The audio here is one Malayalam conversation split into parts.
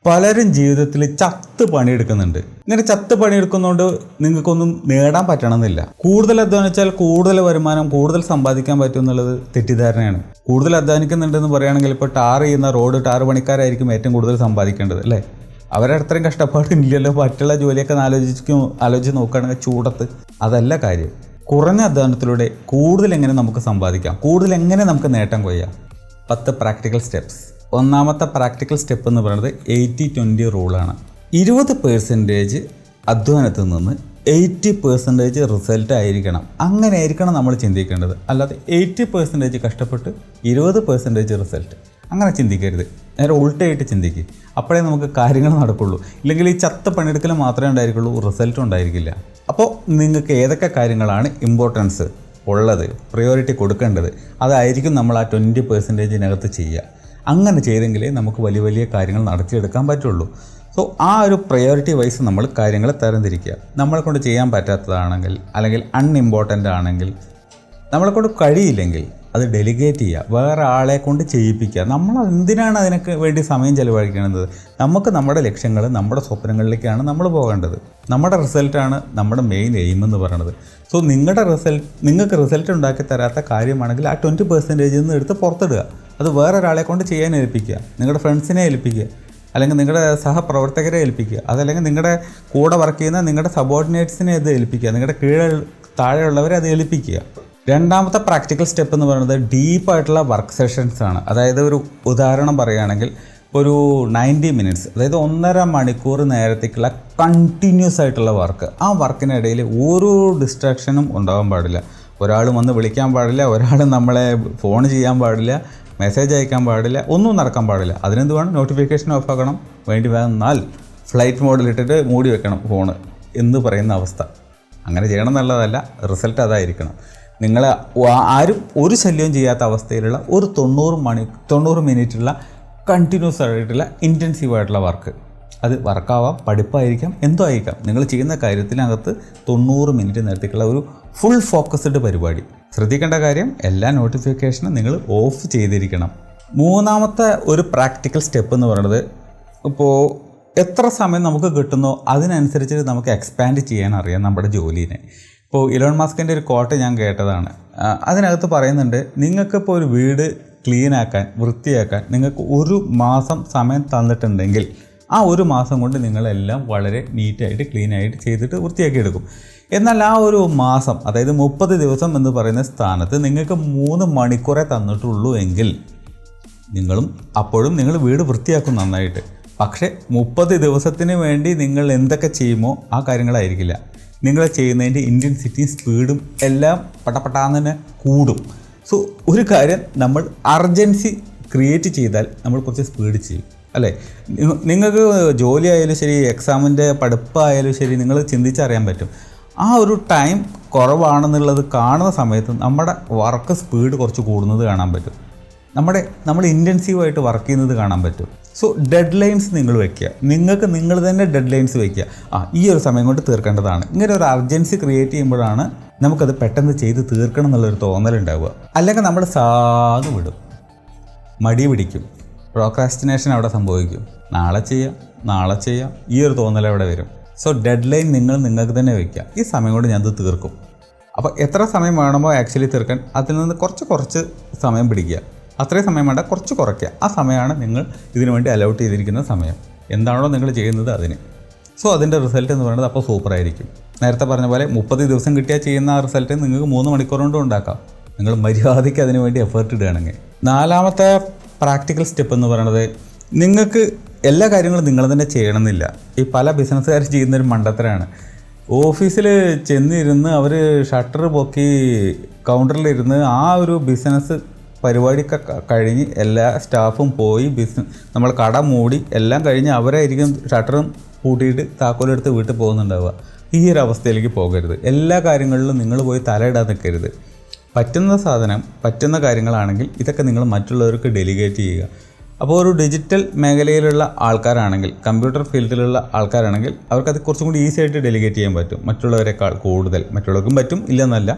പലരും ജീവിതത്തിൽ ചത്ത് പണിയെടുക്കുന്നുണ്ട്. ഇങ്ങനെ ചത്ത് പണിയെടുക്കുന്നതുകൊണ്ട് നിങ്ങൾക്കൊന്നും നേടാൻ പറ്റണമെന്നില്ല. കൂടുതൽ അധ്വാനിച്ചാൽ കൂടുതൽ വരുമാനം, കൂടുതൽ സമ്പാദിക്കാൻ പറ്റും എന്നുള്ളത് തെറ്റിദ്ധാരണയാണ്. കൂടുതൽ അധ്വാനിക്കുന്നുണ്ടെന്ന് പറയുകയാണെങ്കിൽ ഇപ്പോൾ ടാർ ചെയ്യുന്ന ടാർ പണിക്കാരായിരിക്കും ഏറ്റവും കൂടുതൽ സമ്പാദിക്കേണ്ടത്, അല്ലേ? അവരത്രയും കഷ്ടപ്പാടില്ലല്ലോ. മറ്റുള്ള ജോലിയൊക്കെ ആലോചിച്ച് നോക്കുകയാണെങ്കിൽ ചൂടത്ത് അതല്ല കാര്യം. കുറഞ്ഞ അധ്വാനത്തിലൂടെ കൂടുതൽ എങ്ങനെ നമുക്ക് സമ്പാദിക്കാം, കൂടുതൽ എങ്ങനെ നമുക്ക് നേട്ടം കൊയ്യാം. 10 പ്രാക്ടിക്കൽ സ്റ്റെപ്സ്. ഒന്നാമത്തെ പ്രാക്ടിക്കൽ സ്റ്റെപ്പ് എന്ന് പറയുന്നത് 80-20 റൂളാണ്. 20% അധ്വാനത്തിൽ നിന്ന് 80% റിസൾട്ട് ആയിരിക്കണം. അങ്ങനെ ആയിരിക്കണം നമ്മൾ ചിന്തിക്കേണ്ടത്. അല്ലാതെ 80% കഷ്ടപ്പെട്ട് 20% റിസൾട്ട് അങ്ങനെ ചിന്തിക്കരുത്. നേരെ ഉൾട്ടയായിട്ട് ചിന്തിക്കുക. അപ്പോഴേ നമുക്ക് കാര്യങ്ങൾ നടക്കുള്ളൂ. ഇല്ലെങ്കിൽ ഈ ചത്ത പണിയെടുക്കൽ മാത്രമേ ഉണ്ടായിരിക്കുള്ളൂ, റിസൾട്ടും ഉണ്ടായിരിക്കില്ല. അപ്പോൾ നിങ്ങൾക്ക് ഏതൊക്കെ കാര്യങ്ങളാണ് ഇമ്പോർട്ടൻസ് ഉള്ളത്, പ്രയോറിറ്റി കൊടുക്കേണ്ടത്, അതായിരിക്കും നമ്മൾ ആ 20%-നകത്ത് ചെയ്യുക. അങ്ങനെ ചെയ്തെങ്കിലേ നമുക്ക് വലിയ വലിയ കാര്യങ്ങൾ നടത്തിയെടുക്കാൻ പറ്റുള്ളൂ. സോ ആ ഒരു പ്രയോറിറ്റി വൈസ് നമ്മൾ കാര്യങ്ങൾ തരംതിരിക്കുക. നമ്മളെ കൊണ്ട് ചെയ്യാൻ പറ്റാത്തതാണെങ്കിൽ, അല്ലെങ്കിൽ അൺഇമ്പോർട്ടൻ്റ് ആണെങ്കിൽ, നമ്മളെ കൊണ്ട് കഴിയില്ലെങ്കിൽ അത് ഡെലിഗേറ്റ് ചെയ്യുക, വേറെ ആളെ കൊണ്ട് ചെയ്യിപ്പിക്കുക. നമ്മൾ എന്തിനാണ് അതിനൊക്കെ വേണ്ടി സമയം ചെലവഴിക്കുന്നത്? നമുക്ക് നമ്മുടെ ലക്ഷ്യങ്ങൾ, നമ്മുടെ സ്വപ്നങ്ങളിലേക്കാണ് നമ്മൾ പോകേണ്ടത്. നമ്മുടെ റിസൾട്ടാണ് നമ്മുടെ മെയിൻ എയിം എന്ന് പറയുന്നത്. സോ നിങ്ങൾക്ക് റിസൾട്ട് ഉണ്ടാക്കി തരാത്ത കാര്യമാണെങ്കിൽ ആ 20% നിന്ന് എടുത്ത് പുറത്തിടുക. അത് വേറൊരാളെ കൊണ്ട് ചെയ്യാൻ ഏൽപ്പിക്കുക. നിങ്ങളുടെ ഫ്രണ്ട്സിനെ ഏൽപ്പിക്കുക, അല്ലെങ്കിൽ നിങ്ങളുടെ സഹപ്രവർത്തകരെ ഏൽപ്പിക്കുക, അതല്ലെങ്കിൽ നിങ്ങളുടെ കൂടെ വർക്ക് ചെയ്യുന്ന നിങ്ങളുടെ സബോർഡിനേറ്റ്സിനെ അത് ഏൽപ്പിക്കുക, നിങ്ങളുടെ താഴെയുള്ളവരെ അത് ഏൽപ്പിക്കുക. രണ്ടാമത്തെ പ്രാക്ടിക്കൽ സ്റ്റെപ്പ് എന്ന് പറയുന്നത് ഡീപ്പായിട്ടുള്ള വർക്ക് സെഷൻസ് ആണ്. അതായത് ഒരു ഉദാഹരണം പറയുകയാണെങ്കിൽ ഒരു 90 മിനിറ്റ്സ്, അതായത് 1.5 മണിക്കൂർ നേരത്തേക്കുള്ള കണ്ടിന്യൂസ് ആയിട്ടുള്ള വർക്ക്. ആ വർക്കിനിടയിൽ ഒരു ഡിസ്ട്രാക്ഷനും ഉണ്ടാകാൻ പാടില്ല. ഒരാൾ വന്ന് വിളിക്കാൻ പാടില്ല, ഒരാൾ നമ്മളെ ഫോൺ ചെയ്യാൻ പാടില്ല, മെസ്സേജ് അയക്കാൻ പാടില്ല, ഒന്നും നടക്കാൻ പാടില്ല. അതിനെന്ത് വേണം? നോട്ടിഫിക്കേഷൻ ഓഫ് ആക്കണം, വേണ്ടി വന്നാൽ ഫ്ലൈറ്റ് മോഡിലിട്ടിട്ട് മൂടി വെക്കണം ഫോണ് എന്ന് പറയുന്ന അവസ്ഥ. അങ്ങനെ ചെയ്യണം എന്നുള്ളതല്ല, റിസൾട്ട് അതായിരിക്കണം. നിങ്ങൾ ആരും ഒരു ശല്യവും ചെയ്യാത്ത അവസ്ഥയിലുള്ള ഒരു 90 മിനിറ്റുള്ള കണ്ടിന്യൂസ് ആയിട്ടുള്ള ഇൻറ്റൻസീവായിട്ടുള്ള വർക്ക്. അത് വർക്കാവാം, പഠിപ്പായിരിക്കാം, എന്തോ ആയിരിക്കാം. നിങ്ങൾ ചെയ്യുന്ന കാര്യത്തിനകത്ത് 90 മിനിറ്റ് നേരത്തേക്കുള്ള ഒരു ഫുൾ ഫോക്കസ്ഡ് പരിപാടി. ശ്രദ്ധിക്കേണ്ട കാര്യം, എല്ലാ നോട്ടിഫിക്കേഷനും നിങ്ങൾ ഓഫ് ചെയ്തിരിക്കണം. മൂന്നാമത്തെ ഒരു പ്രാക്ടിക്കൽ സ്റ്റെപ്പ് എന്ന് പറയുന്നത്, ഇപ്പോൾ എത്ര സമയം നമുക്ക് കിട്ടുന്നോ അതിനനുസരിച്ച് നമുക്ക് എക്സ്പാൻഡ് ചെയ്യാൻ അറിയാം നമ്മുടെ ജോലീനെ. ഇപ്പോൾ ഇലോൺ മസ്കിൻ്റെ ഒരു കോട്ട് ഞാൻ കേട്ടതാണ്. അതിനകത്ത് പറയുന്നുണ്ട്, നിങ്ങൾക്കിപ്പോൾ ഒരു വീട് ക്ലീനാക്കാൻ, വൃത്തിയാക്കാൻ നിങ്ങൾക്ക് 1 മാസം സമയം തന്നിട്ടുണ്ടെങ്കിൽ ആ 1 മാസം കൊണ്ട് നിങ്ങളെല്ലാം വളരെ നീറ്റായിട്ട് ക്ലീനായിട്ട് ചെയ്തിട്ട് വൃത്തിയാക്കിയെടുക്കും. എന്നാൽ ആ ഒരു മാസം, അതായത് 30 ദിവസം എന്ന് പറയുന്ന സ്ഥാനത്ത് നിങ്ങൾക്ക് 3 മണിക്കൂറേ തന്നിട്ടുള്ളൂ എങ്കിൽ നിങ്ങൾ വീട് വൃത്തിയാക്കും നന്നായിട്ട്. പക്ഷേ 30 ദിവസത്തിന് വേണ്ടി നിങ്ങൾ എന്തൊക്കെ ചെയ്യുമോ ആ കാര്യങ്ങളായിരിക്കില്ല. നിങ്ങൾ ചെയ്യുന്നതിൻ്റെ ഇൻറ്റൻസിറ്റിയും സ്പീഡും എല്ലാം പട്ടപ്പട്ടാന്ന് തന്നെ കൂടും. സോ ഒരു കാര്യം, നമ്മൾ അർജൻസി ക്രിയേറ്റ് ചെയ്താൽ നമ്മൾ കുറച്ച് സ്പീഡ് ചെയ്യും, അല്ലേ? നിങ്ങൾക്ക് ജോലി ആയാലും ശരി, എക്സാമിൻ്റെ പഠിപ്പായാലും ശരി, നിങ്ങൾ ചിന്തിച്ചറിയാൻ പറ്റും. ആ ഒരു ടൈം കുറവാണെന്നുള്ളത് കാണുന്ന സമയത്ത് നമ്മുടെ വർക്ക് സ്പീഡ് കുറച്ച് കൂടുന്നത് കാണാൻ പറ്റും. നമ്മൾ ഇൻറ്റൻസീവായിട്ട് വർക്ക് ചെയ്യുന്നത് കാണാൻ പറ്റും. സോ ഡെഡ് ലൈൻസ് നിങ്ങൾ വയ്ക്കുക. നിങ്ങൾ തന്നെ ഡെഡ് ലൈൻസ് വയ്ക്കുക. ഈ ഒരു സമയം കൊണ്ട് തീർക്കേണ്ടതാണ്. ഇങ്ങനെ ഒരു അർജൻസി ക്രിയേറ്റ് ചെയ്യുമ്പോഴാണ് നമുക്കത് പെട്ടെന്ന് ചെയ്ത് തീർക്കണം എന്നുള്ളൊരു തോന്നലുണ്ടാവുക. അല്ലെങ്കിൽ നമ്മൾ സാധു വിടും, മടി പിടിക്കും, പ്രോക്രാസ്റ്റിനേഷൻ അവിടെ സംഭവിക്കും. നാളെ ചെയ്യാം ഈ ഒരു തോന്നൽ അവിടെ വരും. സോ ഡെഡ് ലൈൻ നിങ്ങൾക്ക് തന്നെ വയ്ക്കുക. ഈ സമയം കൊണ്ട് ഞാനത് തീർക്കും. അപ്പോൾ എത്ര സമയം വേണമോ ആക്ച്വലി തീർക്കാൻ, അതിൽ നിന്ന് കുറച്ച് സമയം പിടിക്കുക. അത്രയും സമയം വേണ്ട, കുറച്ച് കുറയ്ക്കുക. ആ സമയമാണ് നിങ്ങൾ ഇതിനു വേണ്ടി അലോട്ട് ചെയ്തിരിക്കുന്ന സമയം. എന്താണോ നിങ്ങൾ ചെയ്യുന്നത് അതിന്. സോ അതിൻ്റെ റിസൾട്ട് എന്ന് പറയുന്നത് അപ്പോൾ സൂപ്പറായിരിക്കും. നേരത്തെ പറഞ്ഞ പോലെ 30 ദിവസം കിട്ടിയാൽ ചെയ്യുന്ന ആ റിസൾട്ട് നിങ്ങൾക്ക് 3 മണിക്കൂർ കൊണ്ടും ഉണ്ടാക്കാം, നിങ്ങൾ മര്യാദയ്ക്ക് അതിന് വേണ്ടി എഫേർട്ട് ഇടുകയാണെങ്കിൽ. നാലാമത്തെ പ്രാക്ടിക്കൽ സ്റ്റെപ്പ് എന്ന് പറയുന്നത്, നിങ്ങൾക്ക് എല്ലാ കാര്യങ്ങളും നിങ്ങൾ തന്നെ ചെയ്യണമെന്നില്ല. ഈ പല ബിസിനസ്സുകാർ ചെയ്യുന്നൊരു മണ്ടത്തരമാണ്. ഓഫീസിൽ ചെന്നിരുന്ന് അവർ ഷട്ടർ പൊക്കി കൗണ്ടറിലിരുന്ന് ആ ഒരു ബിസിനസ് പരിപാടിയൊക്കെ കഴിഞ്ഞ് എല്ലാ സ്റ്റാഫും പോയി നമ്മൾ കട മൂടി എല്ലാം കഴിഞ്ഞ് അവരായിരിക്കും ഷട്ടറും പൂട്ടിയിട്ട് താക്കോലെടുത്ത് വീട്ടിൽ പോകുന്നുണ്ടാവുക. ഈ ഒരു അവസ്ഥയിലേക്ക് പോകരുത്. എല്ലാ കാര്യങ്ങളിലും നിങ്ങൾ പോയി തലയിടാൻ നിൽക്കരുത്. പറ്റുന്ന കാര്യങ്ങളാണെങ്കിൽ ഇതൊക്കെ നിങ്ങൾ മറ്റുള്ളവർക്ക് ഡെലിഗേറ്റ് ചെയ്യുക. അപ്പോൾ ഒരു ഡിജിറ്റൽ മേഖലയിലുള്ള ആൾക്കാരാണെങ്കിൽ, കമ്പ്യൂട്ടർ ഫീൽഡിലുള്ള ആൾക്കാരാണെങ്കിൽ അവർക്കത് കുറച്ചും കൂടി ഈസി ആയിട്ട് ഡെലിഗേറ്റ് ചെയ്യാൻ പറ്റും. മറ്റുള്ളവരെക്കാൾ കൂടുതൽ മറ്റുള്ളവർക്കും പറ്റും, ഇല്ലെന്നല്ല,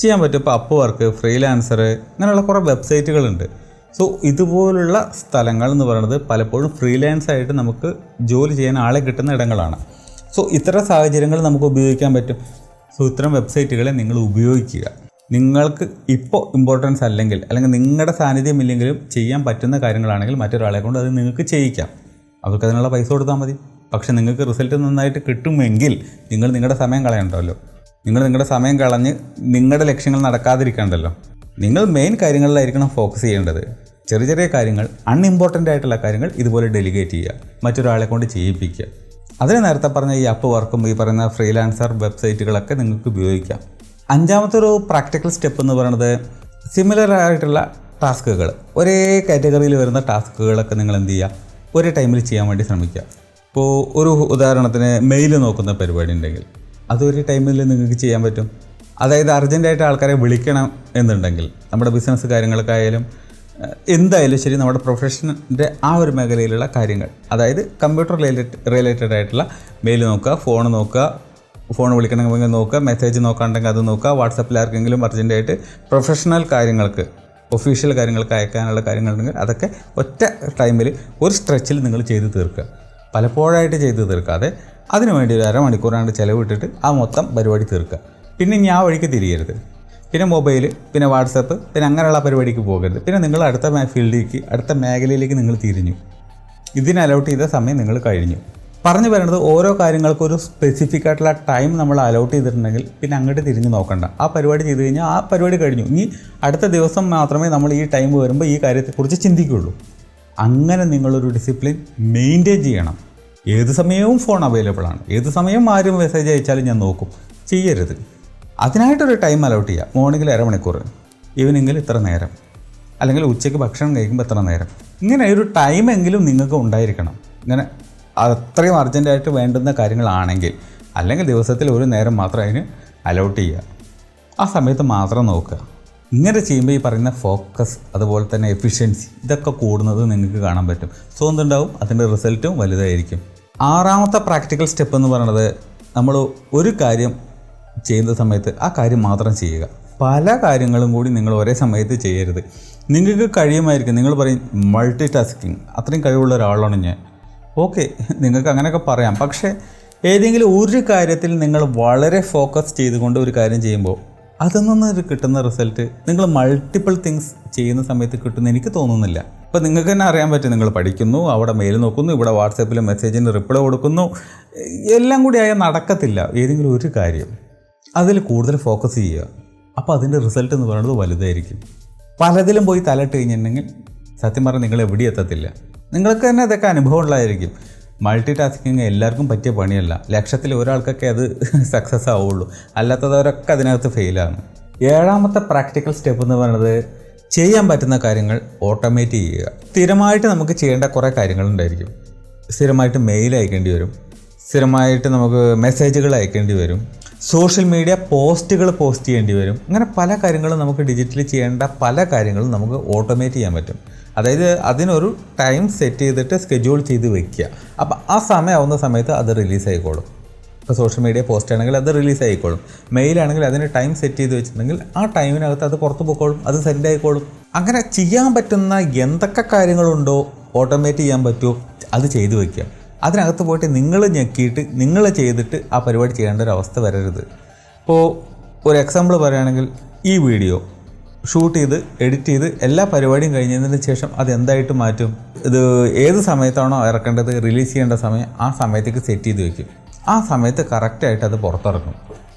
ചെയ്യാൻ പറ്റും. ഇപ്പോൾ അപ്പ് വർക്ക്, ഫ്രീലാൻസർ, അങ്ങനെയുള്ള കുറേ വെബ്സൈറ്റുകളുണ്ട്. സോ ഇതുപോലുള്ള സ്ഥലങ്ങൾ എന്ന് പറയുന്നത് പലപ്പോഴും ഫ്രീലാൻസ് ആയിട്ട് നമുക്ക് ജോലി ചെയ്യാൻ ആളെ കിട്ടുന്ന ഇടങ്ങളാണ്. സോ ഇത്തരം സാഹചര്യങ്ങൾ നമുക്ക് ഉപയോഗിക്കാൻ പറ്റും. സോ ഇത്തരം വെബ്സൈറ്റുകളെ നിങ്ങൾ ഉപയോഗിക്കുക. നിങ്ങൾക്ക് ഇപ്പോൾ ഇമ്പോർട്ടൻസ് അല്ലെങ്കിൽ നിങ്ങളുടെ സാന്നിധ്യം ഇല്ലെങ്കിലും ചെയ്യാൻ പറ്റുന്ന കാര്യങ്ങളാണെങ്കിൽ മറ്റൊരാളെ കൊണ്ട് അത് നിങ്ങൾക്ക് ചെയ്യിക്കാം. അവർക്ക് അതിനുള്ള പൈസ കൊടുത്താൽ മതി. പക്ഷേ നിങ്ങൾക്ക് റിസൾട്ട് നന്നായിട്ട് കിട്ടുമെങ്കിൽ നിങ്ങൾ നിങ്ങളുടെ സമയം കളയണ്ടല്ലോ. നിങ്ങൾ നിങ്ങളുടെ സമയം കളഞ്ഞ് നിങ്ങളുടെ ലക്ഷ്യങ്ങൾ നടക്കാതിരിക്കണ്ടല്ലോ. നിങ്ങൾ മെയിൻ കാര്യങ്ങളിലായിരിക്കണം ഫോക്കസ് ചെയ്യേണ്ടത്. ചെറിയ ചെറിയ കാര്യങ്ങൾ, അൺഇമ്പോർട്ടൻ്റ് ആയിട്ടുള്ള കാര്യങ്ങൾ ഇതുപോലെ ഡെലിഗേറ്റ് ചെയ്യുക, മറ്റൊരാളെ കൊണ്ട് ചെയ്യിപ്പിക്കുക. അതിന് നേരത്തെ പറഞ്ഞ ഈ അപ്പ് വർക്കും ഈ പറയുന്ന ഫ്രീലാൻസർ വെബ്സൈറ്റുകളൊക്കെ നിങ്ങൾക്ക് ഉപയോഗിക്കാം. അഞ്ചാമത്തെ ഒരു പ്രാക്ടിക്കൽ സ്റ്റെപ്പ് എന്ന് പറയുന്നത് സിമിലർ ആയിട്ടുള്ള ടാസ്കുകൾ, ഒരേ കാറ്റഗറിയിൽ വരുന്ന ടാസ്കുകളൊക്കെ നിങ്ങൾ എന്ത് ചെയ്യുക, ഒരേ ടൈമിൽ ചെയ്യാൻ വേണ്ടി ശ്രമിക്കുക. ഇപ്പോൾ ഒരു ഉദാഹരണത്തിന് മെയിൽ നോക്കുന്ന പരിപാടി ഉണ്ടെങ്കിൽ അതൊരു ടൈമിൽ നിങ്ങൾക്ക് ചെയ്യാൻ പറ്റും. അതായത് അർജൻറ്റായിട്ട് ആൾക്കാരെ വിളിക്കണം എന്നുണ്ടെങ്കിൽ നമ്മുടെ ബിസിനസ് കാര്യങ്ങൾക്കായാലും എന്തായാലും ശരി, നമ്മുടെ പ്രൊഫഷൻ്റെ ആ ഒരു മേഖലയിലുള്ള കാര്യങ്ങൾ, അതായത് കമ്പ്യൂട്ടർ റിലേറ്റഡ് ആയിട്ടുള്ള മെയിൽ നോക്കുക, ഫോൺ വിളിക്കണമെങ്കിൽ നോക്കുക, മെസ്സേജ് നോക്കാണ്ടെങ്കിൽ അത് നോക്കുക, വാട്സപ്പിൽ ആർക്കെങ്കിലും അർജൻറ്റായിട്ട് പ്രൊഫഷണൽ കാര്യങ്ങൾക്ക്, ഒഫീഷ്യൽ കാര്യങ്ങൾക്ക് അയക്കാനുള്ള കാര്യങ്ങളുണ്ടെങ്കിൽ അതൊക്കെ ഒറ്റ ടൈമിൽ ഒരു സ്ട്രെച്ചിൽ നിങ്ങൾ ചെയ്ത് തീർക്കുക. പലപ്പോഴായിട്ട് ചെയ്ത് തീർക്കാതെ അതിനുവേണ്ടി ഒരു അരമണിക്കൂറാണ്ട് ചിലവിട്ടിട്ട് ആ മൊത്തം പരിപാടി തീർക്കുക. പിന്നെ ഇനി ആ വഴിക്ക് തിരിയരുത്. പിന്നെ മൊബൈൽ, പിന്നെ വാട്സപ്പ്, പിന്നെ അങ്ങനെയുള്ള പരിപാടിക്ക് പോകരുത്. പിന്നെ നിങ്ങൾ അടുത്ത ഫീൽഡിലേക്ക്, അടുത്ത മേഖലയിലേക്ക് നിങ്ങൾ തിരിഞ്ഞു. ഇതിന് അലോട്ട് ചെയ്ത സമയം നിങ്ങൾ കഴിഞ്ഞു. പറഞ്ഞു വരുന്നത് ഓരോ കാര്യങ്ങൾക്കും ഒരു സ്പെസിഫിക് ആയിട്ടുള്ള ടൈം നമ്മൾ അലോട്ട് ചെയ്തിട്ടുണ്ടെങ്കിൽ പിന്നെ അങ്ങോട്ട് തിരിഞ്ഞ് നോക്കണ്ട. ആ പരിപാടി ചെയ്ത് കഴിഞ്ഞാൽ ആ പരിപാടി കഴിഞ്ഞു. ഇനി അടുത്ത ദിവസം മാത്രമേ നമ്മൾ ഈ ടൈം വരുമ്പോൾ ഈ കാര്യത്തെക്കുറിച്ച് ചിന്തിക്കുകയുള്ളൂ. അങ്ങനെ നിങ്ങളൊരു ഡിസിപ്ലിൻ മെയിൻറ്റെയിൻ ചെയ്യണം. ഏത് സമയവും ഫോൺ അവൈലബിൾ ആണ്. ഏത് സമയം ആരും മെസ്സേജ് അയച്ചാലും ഞാൻ നോക്കും. ചെയ്യരുത്. അതിനായിട്ടൊരു ടൈം അലോട്ട് ചെയ്യുക. മോർണിംഗിൽ അരമണിക്കൂർ, ഈവനിങ്ങിൽ ഇത്ര നേരം, അല്ലെങ്കിൽ ഉച്ചയ്ക്ക് ഭക്ഷണം കഴിക്കുമ്പോൾ എത്ര നേരം. ഇങ്ങനെ ഒരു ടൈമെങ്കിലും നിങ്ങൾക്ക് ഉണ്ടായിരിക്കണം. ഇങ്ങനെ അത്രയും അർജൻറ്റായിട്ട് വേണ്ടുന്ന കാര്യങ്ങളാണെങ്കിൽ, അല്ലെങ്കിൽ ദിവസത്തിൽ ഒരു നേരം മാത്രം അതിന് അലോട്ട് ചെയ്യുക. ആ സമയത്ത് മാത്രം നോക്കുക. ഇങ്ങനെ ചെയ്യുമ്പോൾ ഈ പറയുന്ന ഫോക്കസ്, അതുപോലെ തന്നെ എഫിഷ്യൻസി, ഇതൊക്കെ കൂടുന്നത് നിങ്ങൾക്ക് കാണാൻ പറ്റും. സോ എന്തുണ്ടാവും, അതിൻ്റെ റിസൾട്ടും വലുതായിരിക്കും. ആറാമത്തെ പ്രാക്ടിക്കൽ സ്റ്റെപ്പ് എന്ന് പറയുന്നത്, നമ്മൾ ഒരു കാര്യം ചെയ്യുന്ന സമയത്ത് ആ കാര്യം മാത്രം ചെയ്യുക. പല കാര്യങ്ങളും കൂടി നിങ്ങൾ ഒരേ സമയത്ത് ചെയ്യരുത്. നിങ്ങൾക്ക് കഴിയുമായിരിക്കും, നിങ്ങൾ പറയും മൾട്ടി ടാസ്കിങ്, അത്രയും കഴിവുള്ള ഒരാളാണ് ഞാൻ. ഓക്കെ, നിങ്ങൾക്ക് അങ്ങനെയൊക്കെ പറയാം. പക്ഷേ ഏതെങ്കിലും ഒരു കാര്യത്തിൽ നിങ്ങൾ വളരെ ഫോക്കസ് ചെയ്തുകൊണ്ട് ഒരു കാര്യം ചെയ്യുമ്പോൾ അതിൽ നിന്ന് കിട്ടുന്ന റിസൾട്ട് നിങ്ങൾ മൾട്ടിപ്പിൾ തിങ്സ് ചെയ്യുന്ന സമയത്ത് കിട്ടുമെന്ന് എനിക്ക് തോന്നുന്നില്ല. ഇപ്പോൾ നിങ്ങൾക്ക് തന്നെ അറിയാൻ പറ്റും, നിങ്ങൾ പഠിക്കുന്നു, അവിടെ മെയിൽ നോക്കുന്നു, ഇവിടെ വാട്സാപ്പിൽ മെസ്സേജിന് റിപ്ലൈ കൊടുക്കുന്നു, എല്ലാം കൂടി ആയാൽ നടക്കത്തില്ല. ഏതെങ്കിലും ഒരു കാര്യം അതിൽ കൂടുതൽ ഫോക്കസ് ചെയ്യുക. അപ്പോൾ അതിൻ്റെ റിസൾട്ട് എന്ന് പറയുന്നത് വലുതായിരിക്കും. പലതിലും പോയി തലയിട്ട് കഴിഞ്ഞിട്ടുണ്ടെങ്കിൽ സത്യം പറഞ്ഞാൽ നിങ്ങൾ എവിടെ എത്തത്തില്ല. നിങ്ങൾക്ക് തന്നെ അതൊക്കെ അനുഭവം ഉള്ളതായിരിക്കും. മൾട്ടി ടാസ്കിങ് എല്ലാവർക്കും പറ്റിയ പണിയല്ല. ലക്ഷത്തിൽ ഒരാൾക്കൊക്കെ അത് സക്സസ് ആവുള്ളൂ, അല്ലാത്തവരൊക്കെ അതിനകത്ത് ഫെയിലാണ്. ഏഴാമത്തെ പ്രാക്ടിക്കൽ സ്റ്റെപ്പ് എന്ന് പറയുന്നത്, ചെയ്യാൻ പറ്റുന്ന കാര്യങ്ങൾ ഓട്ടോമേറ്റ് ചെയ്യുക. സ്ഥിരമായിട്ട് നമുക്ക് ചെയ്യേണ്ട കുറേ കാര്യങ്ങളുണ്ടായിരിക്കും. സ്ഥിരമായിട്ട് മെയിൽ അയക്കേണ്ടി വരും, സ്ഥിരമായിട്ട് നമുക്ക് മെസ്സേജുകൾ അയക്കേണ്ടി വരും, സോഷ്യൽ മീഡിയ പോസ്റ്റുകൾ പോസ്റ്റ് ചെയ്യേണ്ടി വരും. അങ്ങനെ പല കാര്യങ്ങളും നമുക്ക് ഡിജിറ്റലി ചെയ്യേണ്ട പല കാര്യങ്ങളും നമുക്ക് ഓട്ടോമേറ്റ് ചെയ്യാൻ പറ്റും. അതായത് അതിനൊരു ടൈം സെറ്റ് ചെയ്തിട്ട് സ്കെഡ്യൂൾ ചെയ്ത് വെക്കുക. അപ്പോൾ ആ സമയമാവുന്ന സമയത്ത് അത് റിലീസ് ആയിക്കോളും. ഇപ്പോൾ സോഷ്യൽ മീഡിയ പോസ്റ്റ് ആണെങ്കിൽ അത് റിലീസ് ആയിക്കോളും. മെയിലാണെങ്കിൽ അതിന് ടൈം സെറ്റ് ചെയ്ത് വെച്ചിട്ടുണ്ടെങ്കിൽ ആ ടൈമിനകത്ത് അത് പുറത്ത് പോയിക്കോളും, അത് സെൻഡ് ആയിക്കോളും. അങ്ങനെ ചെയ്യാൻ പറ്റുന്ന എന്തൊക്കെ കാര്യങ്ങളുണ്ടോ ഓട്ടോമേറ്റ് ചെയ്യാൻ പറ്റുമോ അത് ചെയ്തു വയ്ക്കുക. അതിനകത്ത് പോയിട്ട് നിങ്ങൾ ഞെക്കിയിട്ട് നിങ്ങൾ ചെയ്തിട്ട് ആ പരിപാടി ചെയ്യേണ്ട ഒരു അവസ്ഥ വരരുത്. ഇപ്പോൾ ഒരു എക്സാമ്പിൾ പറയുകയാണെങ്കിൽ, ഈ വീഡിയോ ഷൂട്ട് ചെയ്ത് എഡിറ്റ് ചെയ്ത് എല്ലാ പരിപാടിയും കഴിഞ്ഞതിന് ശേഷം അത് എന്തായിട്ട് മാറ്റും, ഇത് ഏത് സമയത്താണോ ഇറക്കേണ്ടത്, റിലീസ് ചെയ്യേണ്ട സമയം, ആ സമയത്തേക്ക് സെറ്റ് ചെയ്ത് വയ്ക്കും. ആ സമയത്ത് കറക്റ്റായിട്ട് അത് പുറത്തിറക്കും.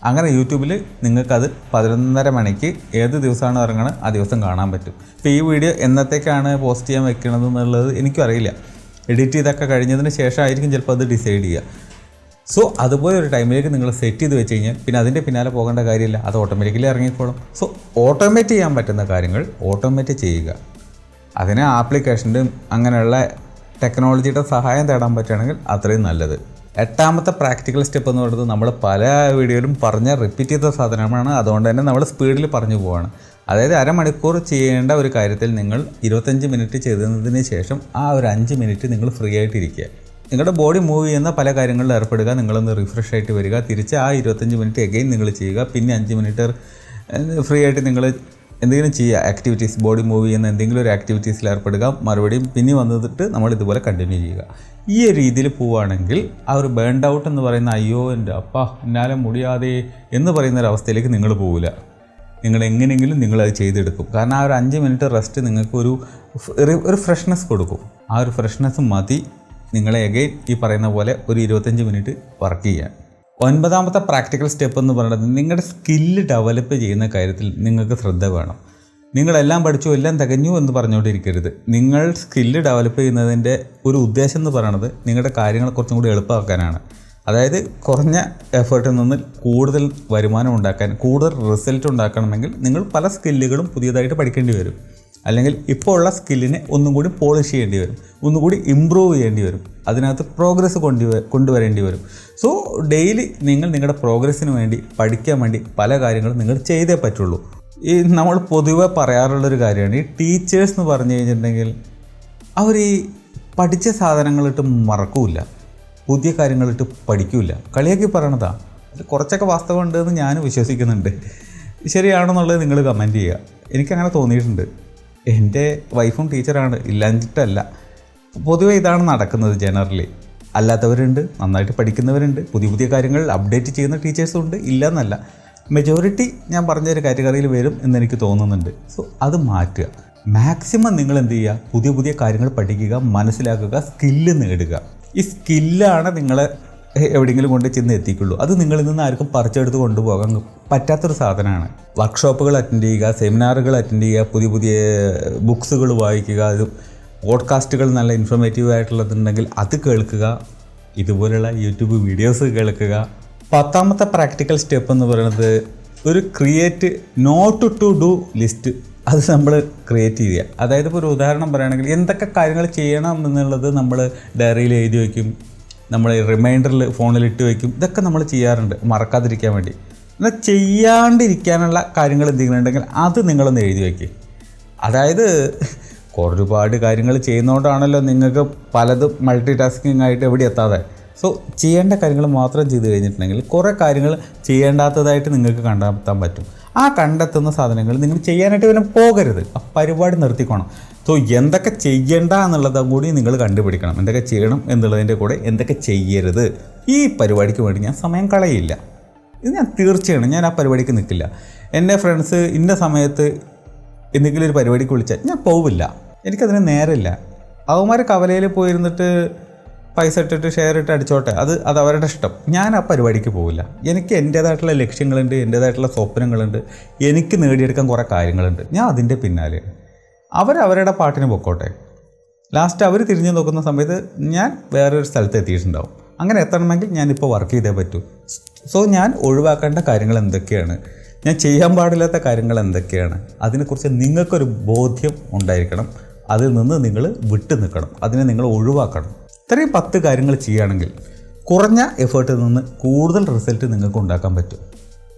അങ്ങനെ യൂട്യൂബിൽ നിങ്ങൾക്കത് 11:30 മണിക്ക് ഏത് ദിവസമാണോ ഇറങ്ങണത് ആ ദിവസം കാണാൻ പറ്റും. ഇപ്പോൾ ഈ വീഡിയോ എന്നത്തേക്കാണ് പോസ്റ്റ് ചെയ്യാൻ വെക്കണത് എന്നുള്ളത് എനിക്കും അറിയില്ല. എഡിറ്റ് ചെയ്തൊക്കെ കഴിഞ്ഞതിന് ശേഷമായിരിക്കും ചിലപ്പോൾ അത് ഡിസൈഡ് ചെയ്യുക. സോ അതുപോലെ ഒരു ടൈമിലേക്ക് നിങ്ങൾ സെറ്റ് ചെയ്ത് വെച്ച് കഴിഞ്ഞാൽ പിന്നെ അതിൻ്റെ പിന്നാലെ പോകേണ്ട കാര്യമില്ല, അത് ഓട്ടോമാറ്റിക്കലി ഇറങ്ങിക്കോളും. സോ ഓട്ടോമേറ്റ് ചെയ്യാൻ പറ്റുന്ന കാര്യങ്ങൾ ഓട്ടോമേറ്റ് ചെയ്യുക. അതിന് ആപ്ലിക്കേഷൻ്റെ അങ്ങനെയുള്ള ടെക്നോളജിയുടെ സഹായം തേടാൻ പറ്റുകയാണെങ്കിൽ അത്രയും നല്ലത്. എട്ടാമത്തെ പ്രാക്ടിക്കൽ സ്റ്റെപ്പ് എന്ന് പറയുന്നത് നമ്മൾ പല വീഡിയോയിലും റിപ്പീറ്റ് ചെയ്ത സാധനമാണ്. അതുകൊണ്ട് തന്നെ നമ്മൾ സ്പീഡിൽ പറഞ്ഞു പോവാണ്. അതായത് അരമണിക്കൂർ ചെയ്യേണ്ട ഒരു കാര്യത്തിൽ നിങ്ങൾ 25 മിനിറ്റ് ചെയ്തതിന് ശേഷം ആ ഒരു 5 മിനിറ്റ് നിങ്ങൾ ഫ്രീ ആയിട്ടിരിക്കുക. നിങ്ങളുടെ ബോഡി മൂവ് ചെയ്യുന്ന പല കാര്യങ്ങളിൽ ഏർപ്പെടുക, നിങ്ങളൊന്ന് റിഫ്രഷ് ആയിട്ട് വരിക, തിരിച്ച് ആ 25 മിനിറ്റ് എഗെയിൻ നിങ്ങൾ ചെയ്യുക, പിന്നെ 5 മിനിറ്റ് ഫ്രീ ആയിട്ട് നിങ്ങൾ എന്തെങ്കിലും ചെയ്യുക, ആക്ടിവിറ്റീസ്, ബോഡി മൂവ് ചെയ്യുന്ന എന്തെങ്കിലും ഒരു ആക്ടിവിറ്റീസിൽ ഏർപ്പെടുക, മറുപടിയും പിന്നെ വന്നിട്ട് നമ്മൾ ഇതുപോലെ കണ്ടിന്യൂ ചെയ്യുക. ഈ ഒരു രീതിയിൽ പോവുകയാണെങ്കിൽ ആ ഒരു ബേൺഡ് ഔട്ട് എന്ന് പറയുന്ന അയ്യോ എൻ്റെ അപ്പാ എന്നാലെ മുടിയാതെ എന്ന് പറയുന്ന ഒരു അവസ്ഥയിലേക്ക് നിങ്ങൾ പോവില്ല. നിങ്ങൾ എങ്ങനെയെങ്കിലും നിങ്ങളത് ചെയ്തെടുക്കും. കാരണം ആ ഒരു 5 മിനിറ്റ് റെസ്റ്റ് നിങ്ങൾക്ക് ഒരു ഫ്രഷ്നെസ് കൊടുക്കും. ആ ഒരു ഫ്രഷ്നെസ് മതി നിങ്ങളെ എഗെയിൻ ഈ പറയുന്ന പോലെ ഒരു 25 മിനിറ്റ് വർക്ക് ചെയ്യാൻ. 9ാമത്തെ പ്രാക്ടിക്കൽ സ്റ്റെപ്പ് എന്ന് പറയുന്നത് നിങ്ങളുടെ സ്കില്ല് ഡെവലപ്പ് ചെയ്യുന്ന കാര്യത്തിൽ നിങ്ങൾക്ക് ശ്രദ്ധ വേണം. നിങ്ങളെല്ലാം പഠിച്ചു എല്ലാം തികഞ്ഞു എന്ന് പറഞ്ഞുകൊണ്ടിരിക്കരുത്. നിങ്ങൾ സ്കില്ല് ഡെവലപ്പ് ചെയ്യുന്നതിൻ്റെ ഒരു ഉദ്ദേശം എന്ന് പറയുന്നത് നിങ്ങളുടെ കാര്യങ്ങൾ കുറച്ചും കൂടി എളുപ്പമാക്കാനാണ്. അതായത് കുറഞ്ഞ എഫേർട്ടിൽ നിന്ന് കൂടുതൽ വരുമാനം ഉണ്ടാക്കാൻ, കൂടുതൽ റിസൾട്ട് ഉണ്ടാക്കണമെങ്കിൽ നിങ്ങൾ പല സ്കില്ലുകളും പുതിയതായിട്ട് പഠിക്കേണ്ടി വരും. അല്ലെങ്കിൽ ഇപ്പോൾ ഉള്ള സ്കില്ലിനെ ഒന്നും കൂടി പോളിഷ് ചെയ്യേണ്ടി വരും, ഒന്നുകൂടി ഇമ്പ്രൂവ് ചെയ്യേണ്ടി വരും, അതിനകത്ത് പ്രോഗ്രസ് കൊണ്ടുവരേണ്ടി വരും. സോ ഡെയിലി നിങ്ങളുടെ പ്രോഗ്രസ്സിന് വേണ്ടി പഠിക്കാൻ വേണ്ടി പല കാര്യങ്ങളും നിങ്ങൾ ചെയ്തേ പറ്റുള്ളൂ. ഈ നമ്മൾ പൊതുവെ പറയാറുള്ളൊരു കാര്യമാണ്, ഈ ടീച്ചേഴ്സ് എന്ന് പറഞ്ഞു കഴിഞ്ഞിട്ടുണ്ടെങ്കിൽ അവർ ഈ പഠിച്ച സാധനങ്ങളിട്ട് മറക്കില്ല, പുതിയ കാര്യങ്ങളിട്ട് പഠിക്കില്ല. കളിയാക്കി പറയണതാ. അതിൽ കുറച്ചൊക്കെ വാസ്തവമുണ്ടെന്ന് ഞാൻ വിശ്വസിക്കുന്നുണ്ട്. ശരിയാണെന്നുള്ളത് നിങ്ങൾ കമൻറ്റ് ചെയ്യുക. എനിക്കങ്ങനെ തോന്നിയിട്ടുണ്ട്. എൻ്റെ വൈഫും ടീച്ചറാണ്, ഇല്ലാഞ്ഞിട്ടല്ല. പൊതുവെ ഇതാണ് നടക്കുന്നത് ജനറലി. അല്ലാത്തവരുണ്ട്, നന്നായിട്ട് പഠിക്കുന്നവരുണ്ട്, പുതിയ കാര്യങ്ങൾ അപ്ഡേറ്റ് ചെയ്യുന്ന ടീച്ചേഴ്സും ഉണ്ട്, ഇല്ലയെന്നല്ല. മെജോറിറ്റി ഞാൻ പറഞ്ഞൊരു കാറ്റഗറിയിൽ വരും എന്നെനിക്ക് തോന്നുന്നുണ്ട്. സോ അത് മാറ്റുക. മാക്സിമം നിങ്ങൾ എന്ത് ചെയ്യുക, പുതിയ കാര്യങ്ങൾ പഠിക്കുക, മനസ്സിലാക്കുക, സ്കില്ല് നേടുക. ഈ സ്കില്ലാണ് നിങ്ങളെ എവിടെയെങ്കിലും കൊണ്ട് ചെന്ന് എത്തിക്കുള്ളൂ. അത് നിങ്ങളിൽ നിന്ന് ആർക്കും പറിച്ചെടുത്ത് കൊണ്ടുപോകാൻ പറ്റാത്തൊരു സാധനമാണ്. വർക്ക്ഷോപ്പുകൾ അറ്റൻഡ് ചെയ്യുക, സെമിനാറുകൾ അറ്റൻഡ് ചെയ്യുക, പുതിയ ബുക്സുകൾ വായിക്കുക, അത് പോഡ്കാസ്റ്റുകൾ നല്ല ഇൻഫോർമേറ്റീവ് ആയിട്ടുള്ളതുണ്ടെങ്കിൽ അത് കേൾക്കുക, ഇതുപോലെയുള്ള യൂട്യൂബ് വീഡിയോസ് കേൾക്കുക. 10ാമത്തെ പ്രാക്ടിക്കൽ സ്റ്റെപ്പ് എന്ന് പറയുന്നത് ഒരു create note to do list. അത് നമ്മൾ ക്രിയേറ്റ് ചെയ്യുക. അതായത് ഇപ്പോൾ ഒരു ഉദാഹരണം പറയുകയാണെങ്കിൽ എന്തൊക്കെ കാര്യങ്ങൾ ചെയ്യണം എന്നുള്ളത് നമ്മൾ ഡയറിയിൽ എഴുതി വയ്ക്കും, നമ്മൾ റിമൈൻഡറിൽ ഫോണിലിട്ട് വയ്ക്കും. ഇതൊക്കെ നമ്മൾ ചെയ്യാറുണ്ട് മറക്കാതിരിക്കാൻ വേണ്ടി. എന്നാൽ ചെയ്യാണ്ടിരിക്കാനുള്ള കാര്യങ്ങൾ എന്തെങ്കിലും ഉണ്ടെങ്കിൽ അത് നിങ്ങളൊന്ന് എഴുതി വയ്ക്കുക. അതായത് ഒരുപാട് കാര്യങ്ങൾ ചെയ്യുന്നതുകൊണ്ടാണല്ലോ നിങ്ങൾക്ക് പലതും മൾട്ടി ടാസ്കിങ് ആയിട്ട് എവിടെ എത്താതെ. സോ ചെയ്യേണ്ട കാര്യങ്ങൾ മാത്രം ചെയ്ത് കഴിഞ്ഞിട്ടുണ്ടെങ്കിൽ കുറേ കാര്യങ്ങൾ ചെയ്യേണ്ടാത്തതായിട്ട് നിങ്ങൾക്ക് കണ്ടെത്താൻ പറ്റും. ആ കണ്ടെത്തുന്ന സാധനങ്ങൾ നിങ്ങൾ ചെയ്യാനായിട്ട് പിന്നെ പോകരുത്, ആ പരിപാടി നിർത്തിക്കോണം. സോ എന്തൊക്കെ ചെയ്യണ്ട എന്നുള്ളതും കൂടി നിങ്ങൾ കണ്ടുപിടിക്കണം. എന്തൊക്കെ ചെയ്യണം എന്നുള്ളതിൻ്റെ കൂടെ എന്തൊക്കെ ചെയ്യരുത്. ഈ പരിപാടിക്ക് വേണ്ടി ഞാൻ സമയം കളയില്ല, ഇത് ഞാൻ തീർച്ചയാണ് ഞാൻ ആ പരിപാടിക്ക് നിൽക്കില്ല. എൻ്റെ ഫ്രണ്ട്സ് ഇന്ന സമയത്ത് എന്തെങ്കിലും ഒരു പരിപാടിക്ക് വിളിച്ചാൽ ഞാൻ പോവില്ല, എനിക്കതിന് നേരമില്ല. അവന്മാർ കവലയിൽ പോയിരുന്നിട്ട് പൈസ ഇട്ടിട്ട് ഷെയർ ഇട്ട് അടിച്ചോട്ടെ, അത് അവരുടെ ഇഷ്ടം. ഞാൻ ആ പരിപാടിക്ക് പോവില്ല. എനിക്ക് എൻ്റേതായിട്ടുള്ള ലക്ഷ്യങ്ങളുണ്ട്, എൻ്റേതായിട്ടുള്ള സ്വപ്നങ്ങളുണ്ട്, എനിക്ക് നേടിയെടുക്കാൻ കുറേ കാര്യങ്ങളുണ്ട്. ഞാൻ അതിൻ്റെ പിന്നാലെ. അവരവരുടെ പാട്ടിന് പൊക്കോട്ടെ. ലാസ്റ്റ് അവർ തിരിഞ്ഞു നോക്കുന്ന സമയത്ത് ഞാൻ വേറൊരു സ്ഥലത്ത് എത്തിയിട്ടുണ്ടാവും. അങ്ങനെ എത്തണമെങ്കിൽ ഞാനിപ്പോൾ വർക്ക് ചെയ്തേ പറ്റൂ. സോ ഞാൻ ഒഴിവാക്കേണ്ട കാര്യങ്ങൾ എന്തൊക്കെയാണ്, ഞാൻ ചെയ്യാൻ പാടില്ലാത്ത കാര്യങ്ങൾ എന്തൊക്കെയാണ്, അതിനെക്കുറിച്ച് നിങ്ങൾക്കൊരു ബോധ്യം ഉണ്ടായിരിക്കണം. അതിൽ നിന്ന് നിങ്ങൾ വിട്ടു നിൽക്കണം, അതിനെ നിങ്ങൾ ഒഴിവാക്കണം. ഇത്രയും 10 കാര്യങ്ങൾ ചെയ്യുകയാണെങ്കിൽ കുറഞ്ഞ എഫേർട്ടിൽ നിന്ന് കൂടുതൽ റിസൾട്ട് നിങ്ങൾക്ക് ഉണ്ടാക്കാൻ പറ്റും.